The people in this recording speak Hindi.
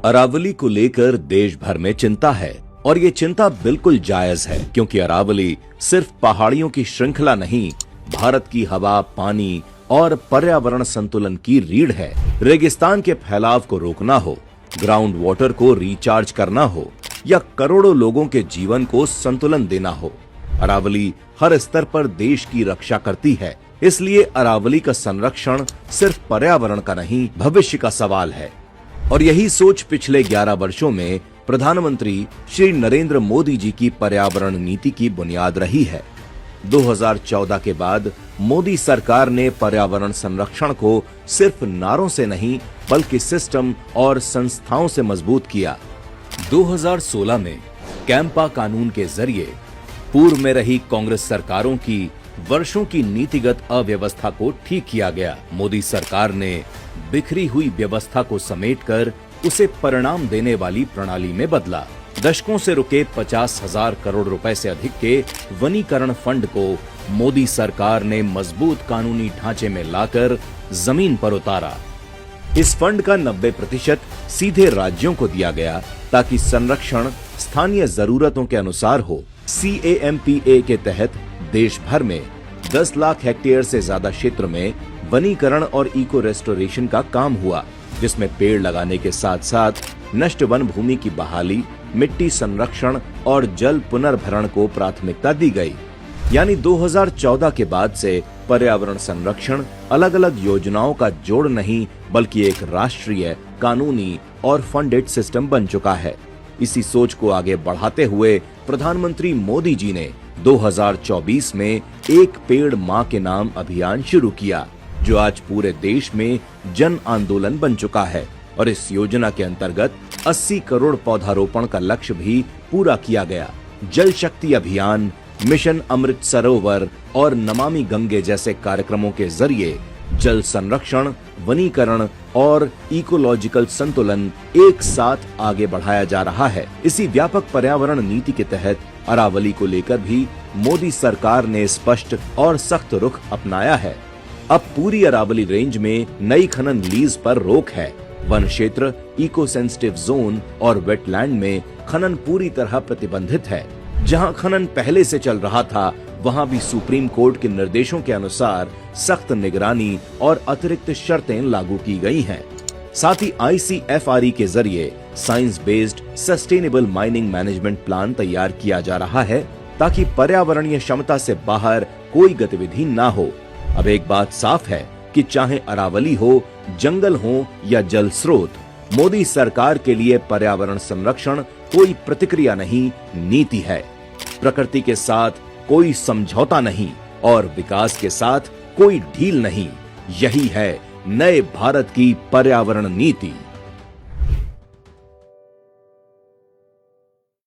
अरावली को लेकर देश भर में चिंता है और ये चिंता बिल्कुल जायज है, क्योंकि अरावली सिर्फ पहाड़ियों की श्रृंखला नहीं, भारत की हवा, पानी और पर्यावरण संतुलन की रीढ़ है। रेगिस्तान के फैलाव को रोकना हो, ग्राउंड वाटर को रिचार्ज करना हो या करोड़ों लोगों के जीवन को संतुलन देना हो, अरावली हर स्तर पर देश की रक्षा करती है। इसलिए अरावली का संरक्षण सिर्फ पर्यावरण का नहीं, भविष्य का सवाल है। और यही सोच पिछले 11 वर्षों में प्रधानमंत्री श्री नरेंद्र मोदी जी की पर्यावरण नीति की बुनियाद रही है। 2014 के बाद मोदी सरकार ने पर्यावरण संरक्षण को सिर्फ नारों से नहीं, बल्कि सिस्टम और संस्थाओं से मजबूत किया। 2016 में कैंपा कानून के जरिए पूर्व में रही कांग्रेस सरकारों की वर्षों की नीतिगत अव्यवस्था को ठीक किया गया। मोदी सरकार ने बिखरी हुई व्यवस्था को समेटकर उसे परिणाम देने वाली प्रणाली में बदला। दशकों से रुके 50,000 करोड़ रुपए से अधिक के वनीकरण फंड को मोदी सरकार ने मजबूत कानूनी ढांचे में लाकर जमीन पर उतारा। इस फंड का 90% सीधे राज्यों को दिया गया ताकि संरक्षण स्थानीय जरूरतों के अनुसार हो। CAMPA के तहत देश भर में 10 लाख हेक्टेयर से ज्यादा क्षेत्र में वनीकरण और इको रेस्टोरेशन का काम हुआ, जिसमें पेड़ लगाने के साथ साथ नष्ट वन भूमि की बहाली, मिट्टी संरक्षण और जल पुनर्भरण को प्राथमिकता दी गई। यानी 2014 के बाद से पर्यावरण संरक्षण अलग अलग योजनाओं का जोड़ नहीं, बल्कि एक राष्ट्रीय, कानूनी और फंडेड सिस्टम बन चुका है। इसी सोच को आगे बढ़ाते हुए प्रधानमंत्री मोदी जी ने 2024 में एक पेड़ माँ के नाम अभियान शुरू किया, जो आज पूरे देश में जन आंदोलन बन चुका है। और इस योजना के अंतर्गत 80 करोड़ पौधारोपण का लक्ष्य भी पूरा किया गया। जल शक्ति अभियान, मिशन अमृत सरोवर और नमामि गंगे जैसे कार्यक्रमों के जरिए जल संरक्षण, वनीकरण और इकोलॉजिकल संतुलन एक साथ आगे बढ़ाया जा रहा है। इसी व्यापक पर्यावरण नीति के तहत अरावली को लेकर भी मोदी सरकार ने स्पष्ट और सख्त रुख अपनाया है। अब पूरी अरावली रेंज में नई खनन लीज पर रोक है। वन क्षेत्र, इको सेंसिटिव जोन और वेटलैंड में खनन पूरी तरह प्रतिबंधित है। जहां खनन पहले से चल रहा था, वहां भी सुप्रीम कोर्ट के निर्देशों के अनुसार सख्त निगरानी और अतिरिक्त शर्तें लागू की गई हैं। साथ ही ICFRE के जरिए science based sustainable mining management plan तैयार किया जा रहा है, ताकि पर्यावरणीय क्षमता से बाहर कोई गतिविधि ना हो। अब एक बात साफ है कि चाहे अरावली हो, जंगल हो या जल स्रोत, मोदी सरकार के लिए पर्यावरण संरक्षण कोई प्रतिक्रिया नहीं, नीति है। प्रकृति के साथ कोई समझौता नहीं और विकास के साथ कोई ढील नहीं। यही है नए भारत की पर्यावरण नीति।